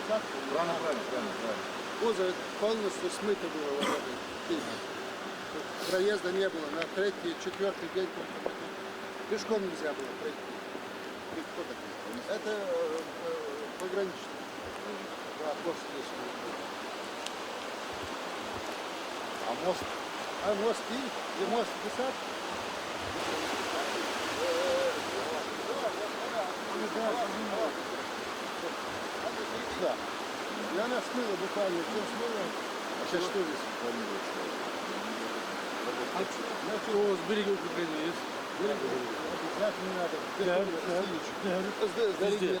посадку. Правильно. Озеро полностью смыто было вот этой песней. Проезда не было. На третий, четвертый день пешком нельзя было пройти. Кто такой? Это пограничник. Да, пост здесь. А мост? А мост и мост Десат. Да. И она смыла буквально, все смыла. А сейчас что здесь планируется? Значит, у вас берега укрепления есть? Обязательно надо. Везде.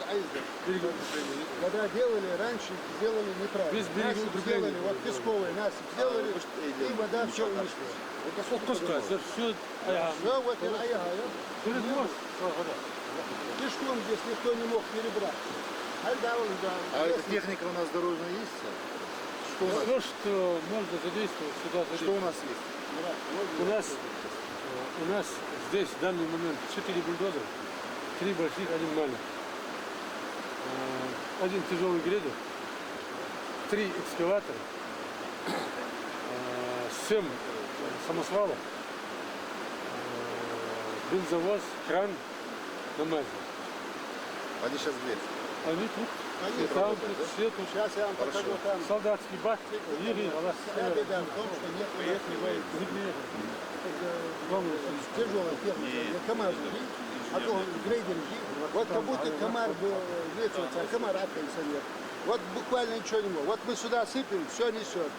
Берега укрепления есть? Когда делали, раньше сделали неправильно. Без берега Насыпь укрепления. сделали, вот песковый насыпь сделали, и вода все вышла. Вот кто сказать, это все аяга. Все, вот и аяга. Перед мост. Пешком здесь никто не мог перебрать. А эта техника у нас дорожная есть? Что у нас, Все, что можно задействовать, сюда что у задействовать. нас есть? У нас здесь в данный момент 4 бульдозера, 3 больших, 1 маленький. Один тяжелый грейдер, 3 экскаватора, 7 самосвалов, бензовоз, кран на МАЗе. Они сейчас где? Они тут, Они там, тут, тут, все тут. Сейчас я вам покажу там. Солдатский бак, Юрий, Вся беда в том, что нет не приехали. тяжелая техника. Комар, а то грейдер, вот как будто комар был, лечился, а комара нет. Вот буквально ничего не мог. Вот мы сюда сыпем, все несет.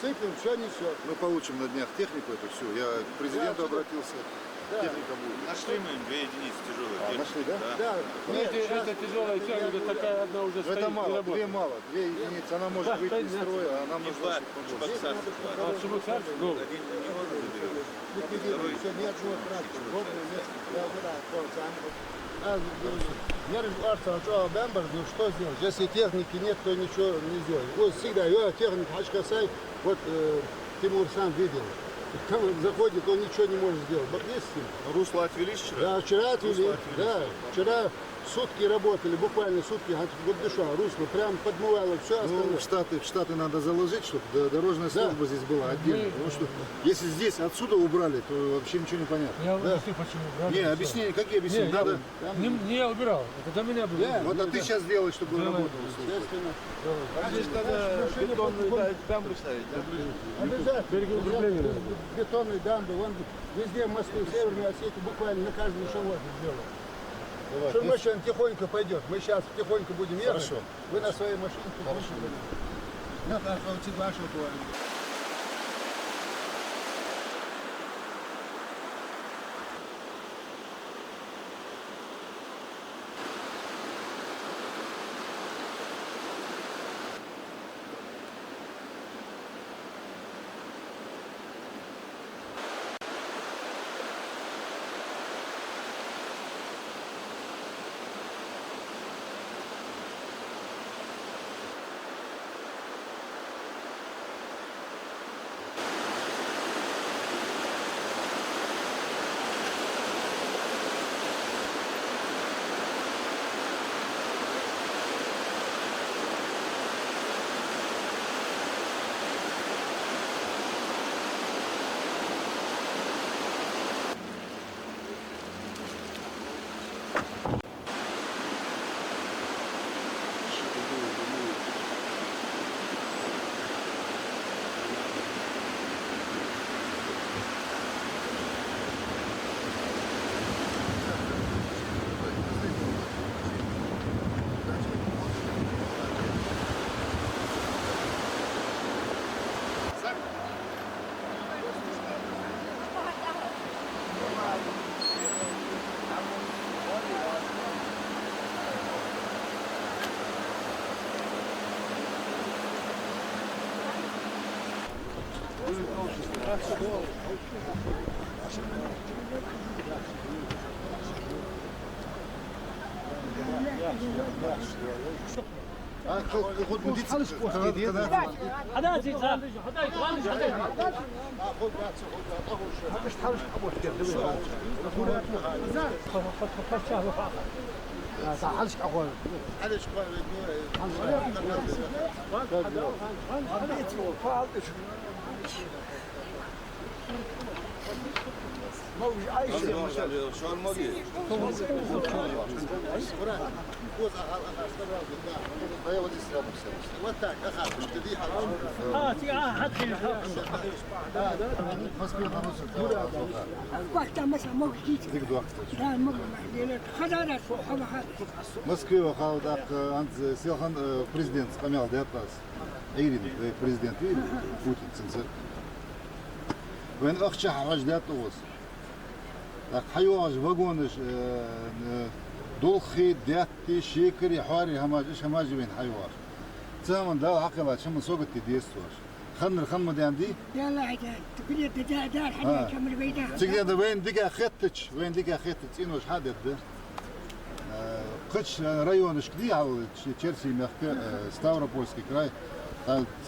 Сыпем, все несет. Мы получим на днях технику эту всю. Я к президенту обратился. Да. Техника будет. Нашли мы 2 единицы тяжелых. А, нашли, да? Да, нет, сейчас Это тяжелая техника, такая одна уже Но стоит это и мало, работает. 2 мало, 2 единицы. Она может Да, выйти из понятно. строя, а нам Не нужно бак, очень помочь. Чебоксарский. А Чебоксарский? Ну, Один не может заберешь. ликвидируем, все, нет живот трактор. Вот мы вместе, да, что Бэмбер, ну что сделать? Если техники нет, то ничего не сделать. Вот всегда, техника Хачкасай, вот Тимур сам видел. Там он заходит, он ничего не может сделать. Вот есть с ним. Русло отвели вчера? Да, вчера отвели, да, вчера сутки работали, буквально сутки, вот душа, русло, прям подмывало все Ну, остальное. в Штаты надо заложить, чтобы дорожная служба здесь была отдельно. Потому что если здесь отсюда убрали, то вообще ничего не понятно. я объясню, почему. Не, объяснение, какие объяснения? Надо. Не я убирал, это до меня было. Да. Вот, а ты сейчас делай, чтобы работало. Естественно. Здесь надо бетонную дамбу ставить, да? Обязательно. Берегоукрепление. Бетонные дамбы, вон везде в Москве, в Северной Осетии, буквально на каждом эшелоне сделано. Что машина тихонько пойдет. Мы сейчас тихонько будем ехать. Хорошо. Вы на своей машине тихонько будете. Ну, так, вот вашу твою. خد مدير هذا زي هذا حالش أقول علاش شو الماضي وقتها مثلا ما جيت لا ما خدارات وحبها Москва халдак ант селхан президент камел датас эйрин президент Путин сенсер وين أخشى حواج داتوس حيواج وجونش دولخي داتي شيكري حواري هماج وين حيواج تمام ده عقلة شو من سوقت ديستوش خن مدياندي يلا عجال تقول دار حد كمل بيدها تقدر وين دقة خطتش وين دقة خطتش إنه حدد ده قش районыш где Черси мягко Ставропольский край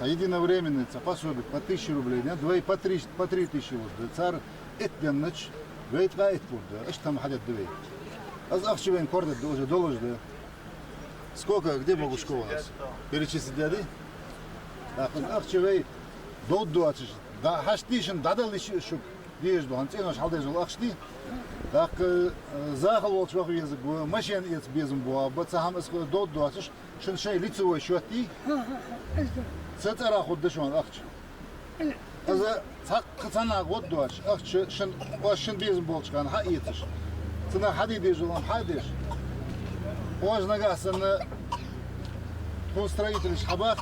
единовременно пособие по 1000 рублей, двое по 3 тысячи вот цар этнич вейт вейт будет, что там ходят двое. А за что вен кордет уже доложь да. Сколько где могу школа у нас? Перечислить дяди? А что вей до 20 да хаштишен дадали шук дешь до анценош халдеш лахшти. Так захал вот что язык был, машин из безум был, бацахам из до 20 шеншей лицевой счеты. Центра ходишон ахч. За цана год доч ахч шен ваш безум был чкан ха итиш. Цена хади дежулам хадиш. Важно гасна строитель шабах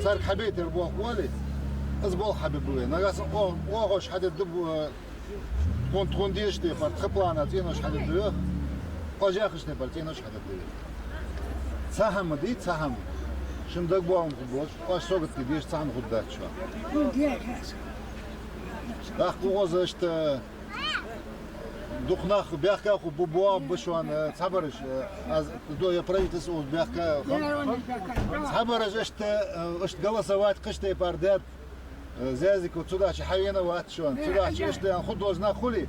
царь хабит рбох вали. Азбол хабиб был. Нагас о гош хадид дуб كون ديش تي بار خبلانا تينوش حد الدوخ قاجاخش تي بار تينوش حد الدوخ سهم دي سهم شن دق بوام خبوش واش سوقت ديش سهم خدات شو داخ بوغوزشت دخناخ بيحكا خو بوام بشوان صبرش از دو يا правительство بيحكا صبرش اشت голосовать قشتي بار دات زازك وتصدعش حينا واتشون تصدعش ايش ده خد وزنا خلي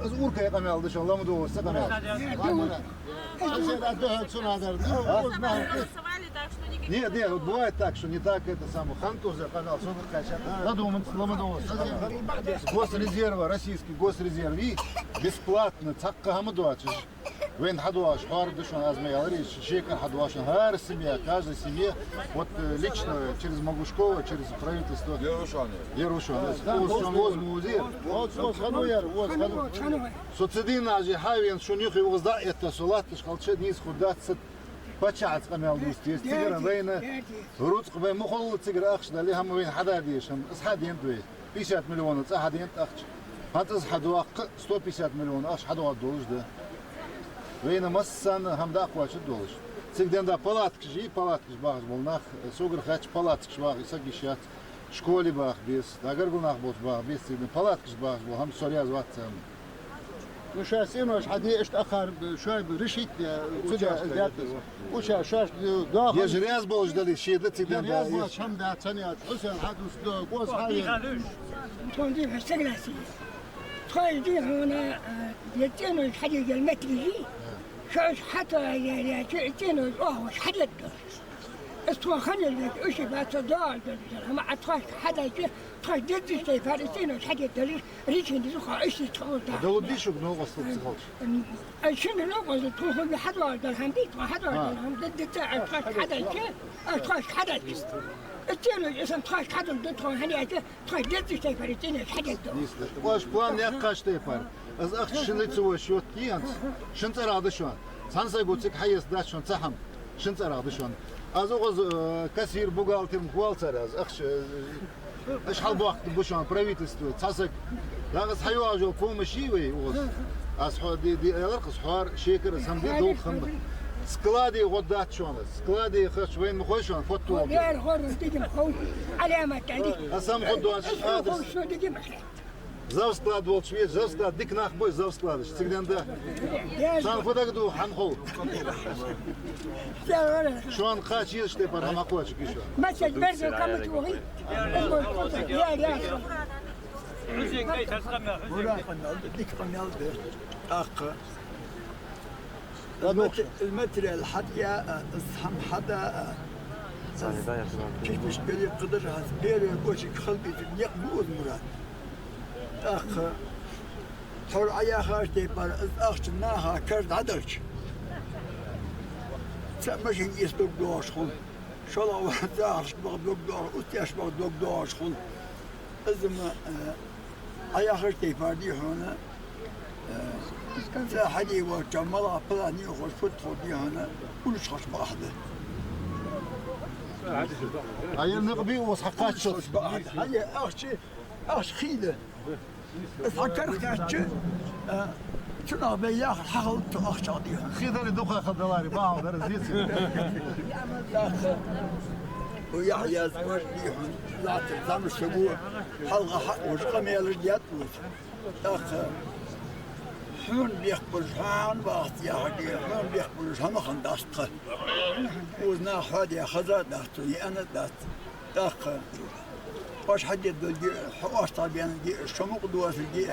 از اوركا يقام يالد شو الله مدو سقام Нет, нет, вот бывает так, что не так это самое. Хантур за канал, надумать, ломадос. Госрезерва, российский госрезерв, и бесплатно, цакка хамадуач. Вен хадуаш, хардушан, азмеялриш, шекар хадуаш, гар семья, каждая семья, вот лично через Могушкова, через правительство. Ярушан. Социдина же хайвен, что них его сда, это солат, шкалчет, низ худаться. بچه‌ات قمال دوستی است. تیگر وین روز قبل مخول تیگر آخش دلی هم وین حدادیش هم از حدین دوی 50 میلیون از حدین آخش. هات از حدوا 150 میلیون آخش حدوا دولش ده. وین مسان هم داخوش دولش. تیگدن دا پالاتکشی باغ بولناخ سوگر خاچ پالاتکش باغ ایساگیشات شکولی باغ بیس. اگر گوناخ بود باغ بیس تیگدن پالاتکش باغ بول هم سوریاز وقت هم. مش هسينوش حدي اشتأخر شوي برشيت زيادة وش شاش داخل يا جرياز بوش دلي شيء ده تيجي جرياز بوش هم ده ثانية حسن حدوس ده قوس هاي تونجي في السجلاسي تخيل دي هنا يتينو حاجة المتري شاش حتى يتينو وش حدد استوى خلي ايش بات دار ما اتخاش حدا يجي تخاش دد شيء فارسين وش حاجة دليل ريشن دي خا ايش تقول ده ده ودي شو بنو وصل تخلص شنو لو تروح لحدا درهم دي حدا درهم ضد تاع تخاش حدا يجي تخاش حدا يجي التاني اسم تخاش حدا ضد هني تخاش دد شيء فارسين وش حاجة واش بلان يقاش تيفر از اخ شنو تسوي شو تيانس شنو ترى هذا شلون سانسا قلت حيس ده شلون تسحم شنو ترى هذا شلون азоғыз кассир, бухгалтер, мхуалцар аз ахш ашхал вақт бушан правительство цасак дағыз хайва жол помощи вей оз аз яларқыз хуар шекер самди дол ханды склади годдат шуанас склади хаш вен мхой шуан фоту يا الغرب تيجي مخوش علامة عليك асам ходуан адрес شو تيجي مخلي зав склад бол швед зав склад дик нах бой зав складыш цигданда сан фотогду ханхол شلون قاش يشتي برا ما قوتش كيشو ما تجبرش كم توهي يا حسين كي تسقم حسين ديك قنال ده أخ المتر الحديا الصحم حدا كيفاش قال يقدر هالبير واش خلبي في يقبل مراد اخ حر عيا خارتي بار اخ ناها كرد عدرج سمش يسبق دوش خل شلا واحد دارش بغدوك دار وتياش بغدوك دارش خل ازم عيا خارتي باردي هنا حدي وجملا بلاني وخش فتحوا دي هنا كل شخص واحده هاي نقبي وسحقات شوط هاي اخش خيله اتفكر كاتش شنو بياخ حقل اخش عليها خيدر دوقة خضلاري باعوا در زيت ويحيى زواج ديهم لا تلزم الشبوع حلقه حق وشقم يا الرجال اخ حون بيقبل حان وقت يا حدي حون بيقبل حان خنداشت وزنا حادي خزا داستي انا داست اخ واش حد واش طبيان دي شمق دواس دي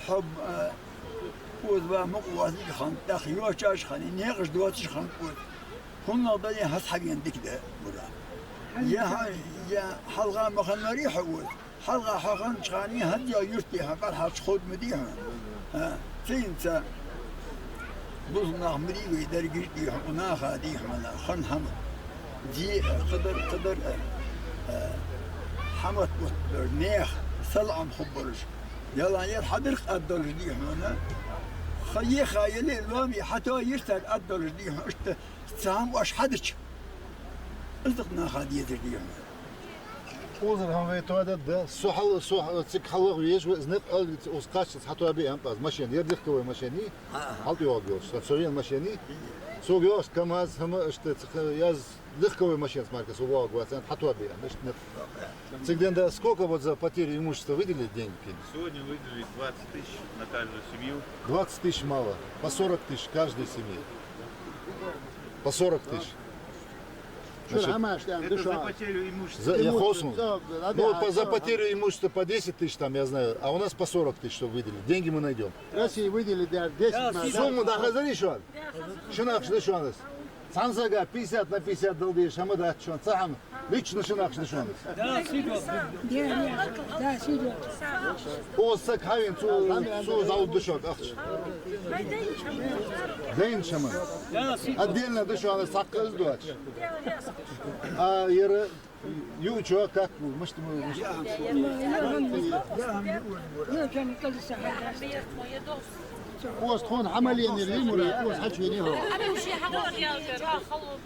حب وذا مقواس خان داخ يوشاش خان نيغش دواس خان كنا ضلي حسحبين ديك ده يا حلقه مخن ريح حلقه حقن شغاني هدي يرتي حقل حش خود مديها تنسى بوزنا مريوي درجي دي حقنا خادي حمنا خن هم دي قدر حمد وتر نيخ سلعم خبرش يلا يحضر قدر دي حمنا خي خايلي لومي حتى يشتر قدر دي حشت سام واش حدش ازقنا خادي دي حمنا وزر هم ويتوادد ده سحل تك حلق ويش وزنت وسقاش حتى أبي أمباز ماشين يردخ كوي ماشيني حلت يوجوش تسوين ماشيني سوجوش كماز هم اشت ياز دخ كوي ماشين смарка сувал гвоздян حتى أبي مش нет цигден да сколько вот за потерю имущества выделили деньги? Сегодня выделили 20 тысяч на каждую семью. 20 тысяч мало, по 40 тысяч каждой семье. По 40 тысяч. Это за потерю имущества. Я хосну. Ну, за потерю имущества по 10 тысяч там, я знаю, а у нас по 40 тысяч, что выделили. Деньги мы найдем. России выделили 10 Сумму дохазари şu an. Şunaq şu an. Sansaga 50 на 50 долги, шамы да şu an. Сахам лично şunaq şu an. Да, сидел. O sak havin su завод дышок. День шамы. Отдельно дышу, она сакка издуач. А яра Ючо, как вы? Может, мы... Пост хон عمليا الريمورا поست حكي نيهو أنا وشي حقول يا جرا خلوا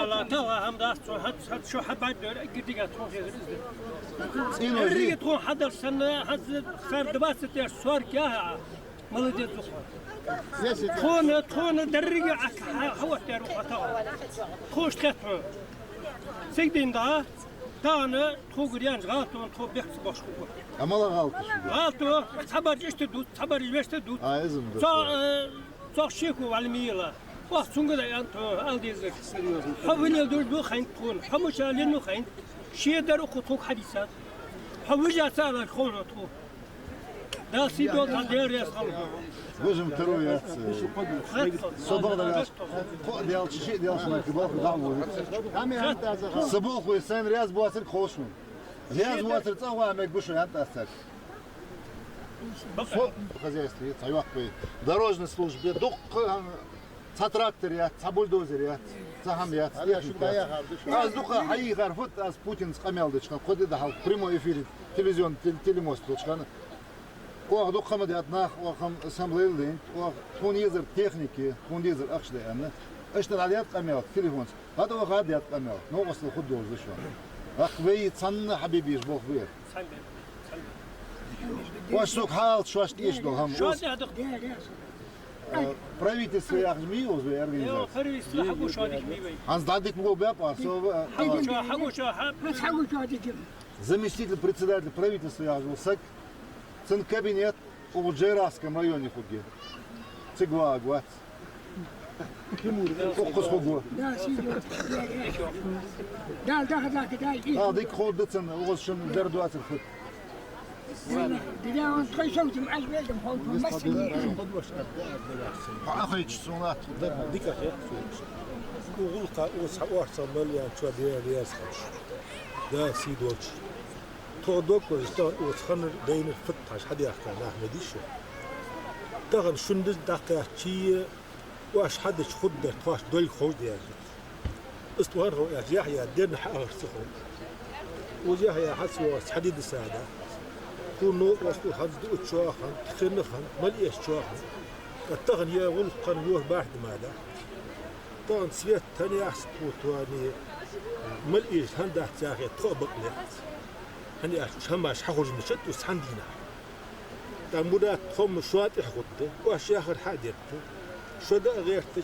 لا توا هم داست شو حبايب قديقة تروح إنه يغري زي تروح حدا السنة حد صار دباسة السوار كياها ملدي الزخرة تخون درجة هو تروح توا خوش تطعو سيدين دا تانا تخوغريان غالطون تخو بيخت باشخو Amala kaldı. غالطو صبر işte dut صبر işte dut Ayızım. صار شيكو على ميلا وقت سونغدا يانتو الديزك حاول يدور بو خين تكون حمش لانه خين شي دارو خطوك حديثات حوجا سال خون تو دا سيدو تدير يا صاحبي Gözüm terör yatsın. Sabah da yaz. Diyal çişi diyal şuna ki bak dağılıyor. Sabah koy sen riyaz bu asır koşun. Riyaz bu asır tsawa amek bu şu yant asır. В хозяйстве, дорожной службе, трактор, бульдозер, аз духа хаи гарфут, аз Путин скамялдычка, ходи да хал прямой эфир, телевизион, телемост точканы. Оах духама да нах, оахам ассамблейлдин, оах тунизер техники, тунизер ахшда яна. Эштен алият камел, телефон. Хада оах алият камел, но осло худож зашо. Ах вей цанна хабибиш бог вер. Ваш сок хал, шваш тиш дол хам. Правительство яхми узбе организация. Анс дадик мго бяпар, заместитель председателя правительства яхмусак. Цен кабинет в Джейрасском районе хуги. Цигва агват. Кокос хугу. Да, дик ход децен, у вас шум дердуатер худ. دينا تخي صوت مع البلد هو ممثل أخيش صونات ديك أخي وغلقة وصل مليان شو ديال ياسخش دا سيد وجه تودوك وستان وتخنر بين الفتح حد يحكي أحمد يشو تغن شندز دقة شيء واش حدش خد تواش دول خوش ديال استوار هو يحيى دين حقر سخون ويحيى حسوا حديد السعادة كونو واسكو حد وتشواخن تخنخن مليش تشواخن التغن يا غلقا يوه باحد ماذا طبعا سويت تاني أحسن وتواني ملئيش هندا تاخي تخبط لي هني هماش حخرج مشت وسحندينا تامورات خم شوات يحقد واش آخر حادث شو دا غيرتش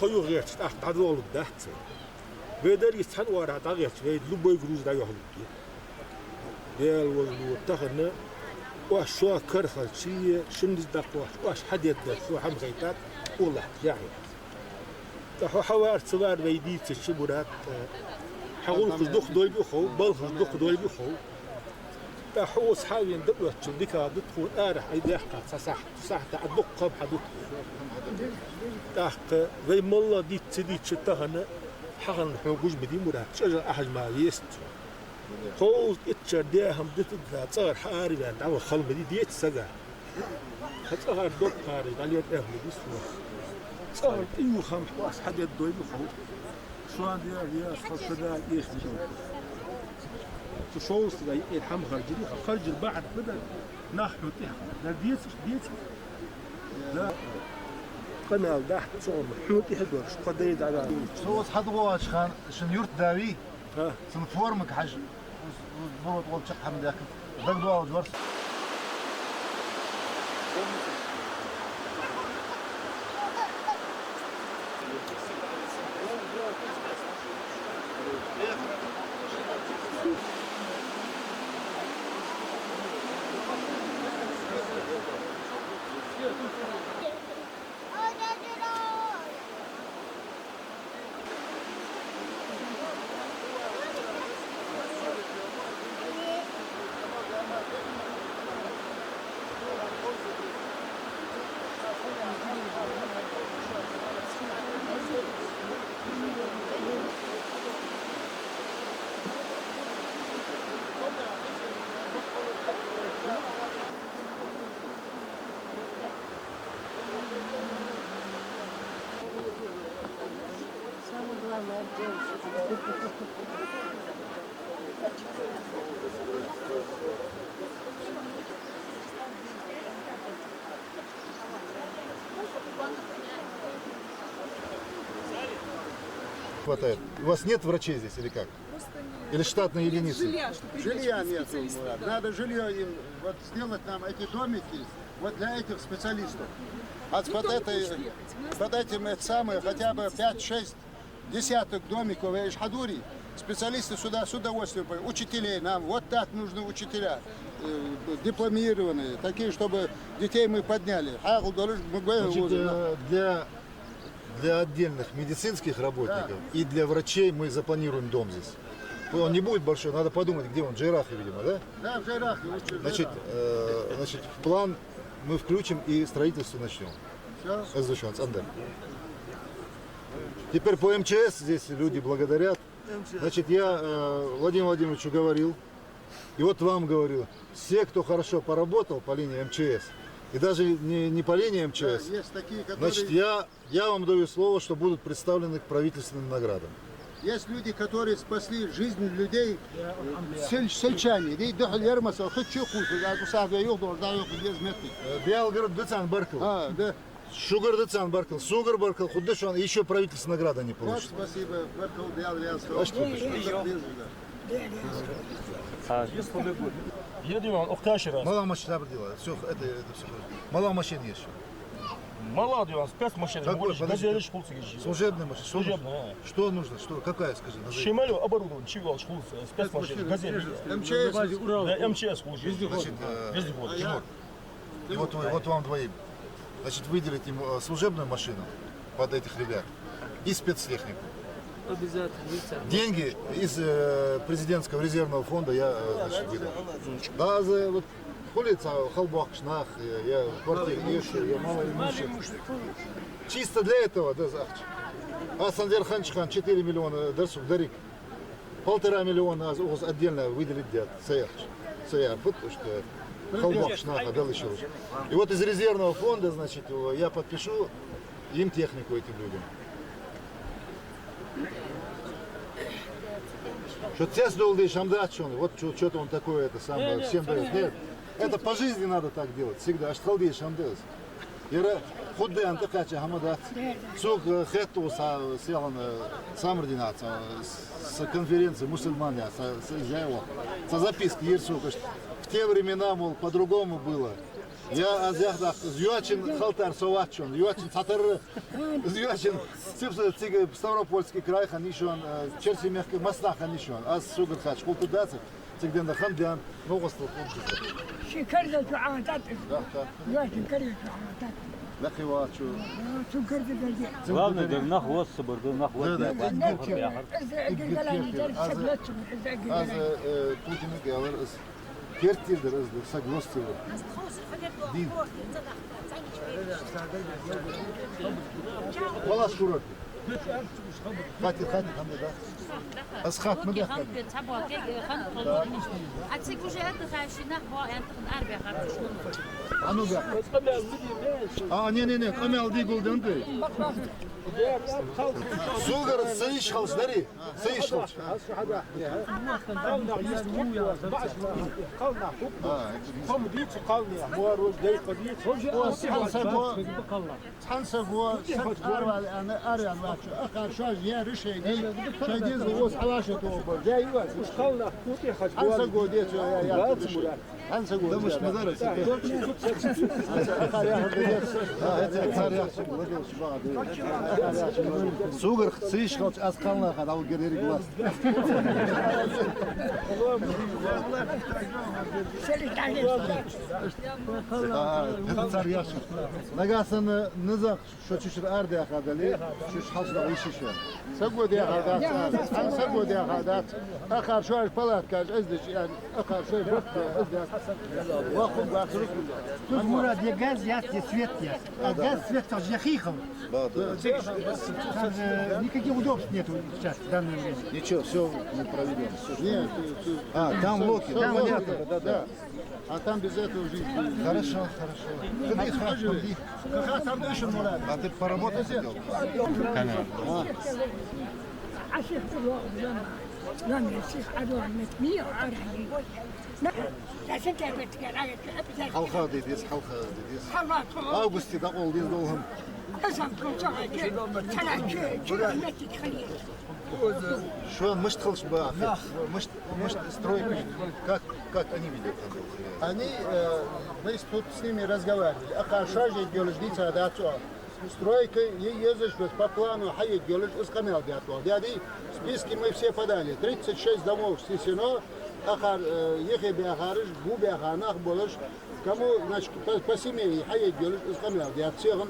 طيو غيرتش تحت عدول الدهت بيدر يسحن ورا تغيرت بيد لبوي جروز دا يحلق ديال والتغنى واش شو كرخل شي شندز دق واش حدث شو حمغيتات والله يعني تحو حوار صغار بيديت الشبرات حقول خدوخ دول بيخو بل خدوخ دول بيخو تحو صحابي ندقوا تشديك دتخو ارح ايدي حقا صح تعدق قب حدوك تحت زي مالله ديت سديت شتهنا حقن حوجوج بدي مرات شجر احج ما يست خوز اتشر ديهم دت صار حاري بعد عمل خلم دي ديت سجا هتصغر دوق حاري عليك اهل دي سوا صار ايو خم واس حد يدوي بخو شو عندي يا خاص ده ايش تشوز زي الحم خرج البعد بدا نحن تحت ده ديت ده قناه تحت صور محوتي حدور شو قد يد على صوت حد واش خان شن يرت داوي ها سنفورمك حاج بروت قول شق حمد ياك دق دوا وجورس Хватает. У вас нет врачей здесь или как? Или штатные единицы? Жилья нет. Надо жилье им вот сделать нам эти домики вот для этих специалистов. А под этим это самое хотя бы 5-6 десяток домиков в Эшхадури. Специалисты сюда с удовольствием, учителей нам, вот так нужны учителя, дипломированные, такие, чтобы детей мы подняли. Значит, для отдельных медицинских работников и для врачей мы запланируем дом здесь. Он не будет большой, надо подумать, где он, в Джейрахе, видимо, да? Да, в Джейрахе. Значит, в план мы включим и строительство начнем. Все? Теперь по МЧС здесь люди благодарят. Значит, я Владимиру Владимировичу говорил, и вот вам говорю, все, кто хорошо поработал по линии МЧС, и даже не по линии МЧС, да, есть такие, которые... значит, я вам даю слово, что будут представлены к правительственным наградам. Есть люди, которые спасли жизнь людей, сельчане. Белгород Дыцан Баркал. Да. Шугар Дыцан Баркал, Сугар Баркал, Худышан, еще правительственная награда не Вот получит. спасибо. Баркал Мало машин делает. Все, это все. Мало машин есть. Мало у нас 5 машин. Служебная машина. Служебная. Что нужно? Что? Какая, скажи? Щемалю оборудован, чего шхулс, 5 машин. Газель. МЧС. Да, МЧС служит. Значит, вот вам двоим. Значит, выделить им служебную машину под этих ребят и спецтехнику. деньги из президентского резервного фонда я выдал. Да, вот улица Халбахшнах, я квартиру ищу, я мало имущий. Чисто для этого, да, захочу. А Сандер Ханчхан 4 миллиона дарсук дарик. 1,5 миллиона отдельно выделить для Саяр. Вот что Халбахшнах отдал еще. И вот из резервного фонда, значит, я подпишу им технику этим людям. Что тест долго шамдат, вот что-то он такое, это самое, всем дает. Нет, это по жизни надо так делать, всегда. Аж халди шамдат. Яра худды антакача хамадат. Сук хетту сялан самординация с конференции мусульмане, со записки Ерсук. В те времена, мол, по-другому было. Я азяхдах зюачин халтар совачон, зюачин сатыр, зюачин цыпсы Ставропольский край ханишон, черси мягкий маснах ханишон, а сугар хач култудаться, цыгден да хамдян, новостал култудаться. شكرت وعادات دلوقتي كرت وعادات لكن واتشو Главное, да нахвост соборду, нахвост. Az Putin'in gelir, kertirdir, azdır, saglostidir. Din. Valla şurat. Hadi, hamdi da. Az khat mı da? Anu da. Ne, kamel di golden de. Sugar sayış halsları, sayış hals. Sugar sayış hals az kalına kadar al geri glas. Nagasını nizak şu çüşür ardı akadali, şu halsda işi şu. سقودي هذا أنا سقودي هذا آخر شوي بلاد كاج أزدج يعني آخر شوي بفت أزدج وأخذ بآخر Тут Мурат, я газ, я свет есть. А газ, свет тоже яхихом. Никаких удобств нету сейчас, в данное время. Ничего, все мы проведем. Нет, Там локи, там да. А там без этого жить. Хорошо. Как там дышит, Мурат? А ты поработать хотел? عشان لم يصير عدو متمية وعرهي لا سنتابت قال Halka dediyiz, halka dediyiz. حرات Ağustos'ta ol diyiz dolhum. قسم كل شغل ثلاث متر خليل Şu an мышт кылыш ба, мышт стройка. Как они видят? Они, мы тут с ними разговаривали. Акашажи геологица датчо. Стройка ездишь по плану, хаит геолог искамел датчо. Дяди списки мы все подали. 36 домов снесено. Ахар ехе бяхарыш, бу бяханах болыш. Кому, значит, по семье хаит геолог искамел датчо.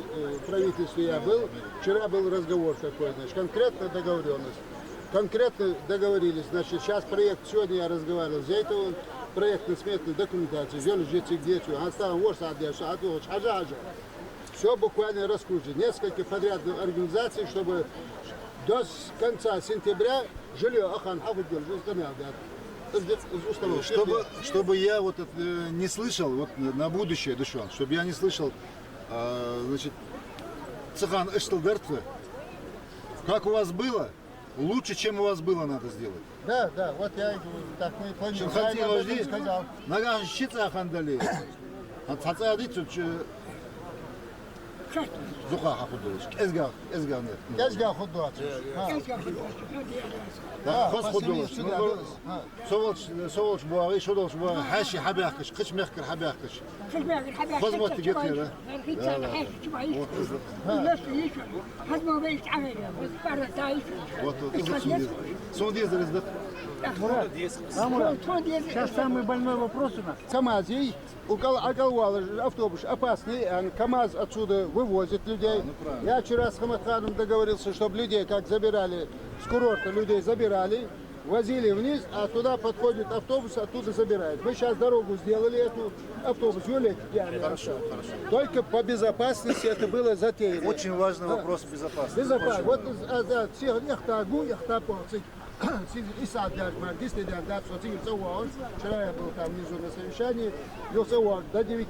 Правительство я был. Вчера был разговор такой, значит, конкретно договоренность. Конкретно договорились, значит, сейчас проект, сегодня я разговаривал, за это проектно-сметную документацию, жить где что, оставим вот все буквально раскручено. Несколько подрядных организаций, чтобы до конца сентября жилье Ахан Хафудгел, чтобы я вот не слышал, вот на будущее душон, чтобы я не слышал, значит, цыган Эштелдертвы, как у вас было, лучше, чем у вас было, надо сделать. Да, вот я так мы планируем. Сказал. Наган щица хандали. Хацадицу Зуха худолыш. Эзгах нет. Эзгах худолыш. خاص خدوش صوت بواغي شدوش بواغي حاشي حباقش قش مخكر حباقش خذ ما تجيت كده Сейчас самый больной вопрос у нас. КамАЗ, околвал автобус опасный, КамАЗ отсюда вывозит людей. Я вчера с Хамадханом договорился, чтобы людей как забирали с курорта людей забирали, возили вниз, а туда подходит автобус, оттуда забирает. Мы сейчас дорогу сделали, эту автобус вели. Хорошо. Только по безопасности это было затеяно. Очень важный вопрос безопасности. Безопасность. Вот всех яхтагу, яхтапорцы. И сад дисты вчера я был там внизу на совещании, до 9,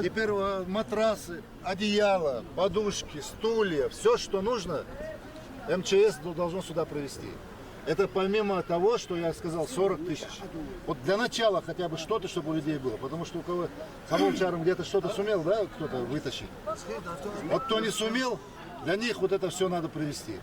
Теперь матрасы, одеяло, подушки, стулья, все, что нужно, МЧС должно сюда привезти. Это помимо того, что я сказал, 40 тысяч. Вот для начала хотя бы что-то, чтобы у людей было. Потому что у кого Хамовчаром где-то что-то сумел, да, кто-то вытащить. Вот кто не сумел, для них вот это все надо привезти.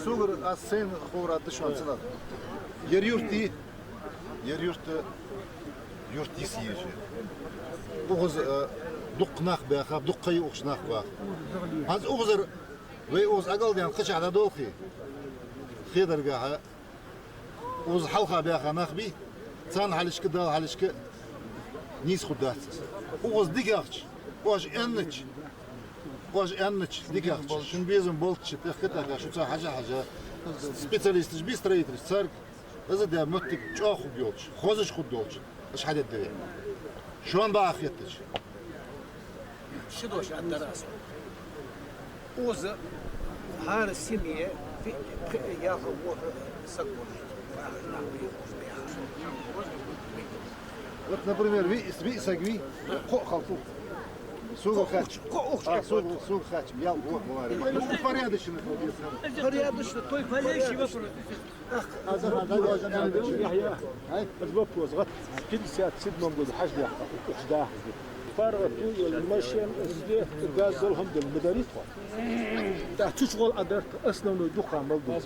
Сугр ассен хора дышанцылар. Ер юрты съезжи. Угыз دقناخ بأخاب دقي وخشناخ بأخ. هذا أغزر ويأوز أقل يعني قش على دولخي. خيدر جاها. أوز حلقة بأخا ناخبي. تان حلش كده حلش ك. نيس خدات. أوز دقيقش. واش أنش دقيقش. شن بيزن بولتش تأخذها شو تصير حاجة. سبيشاليست بيس تريتر صار. إذا ده متك شو بيوتش. خوزش خدوتش. إيش حد الدنيا. شلون بقى خيتش. شدوش على الدراسة وز هار السمية في ياخذ سكون Вот, например, ви сагви, халфу. Суга хач. Суга хач. Я вот говорю. Ну, порядочно. Порядочно, той полейший вопрос. البوبوز غط كل ساعة 7 موجود حاجة وحدة فارغ في المشين الغاز لهم المدارس تشغل أدرت أصلا ودقة موجود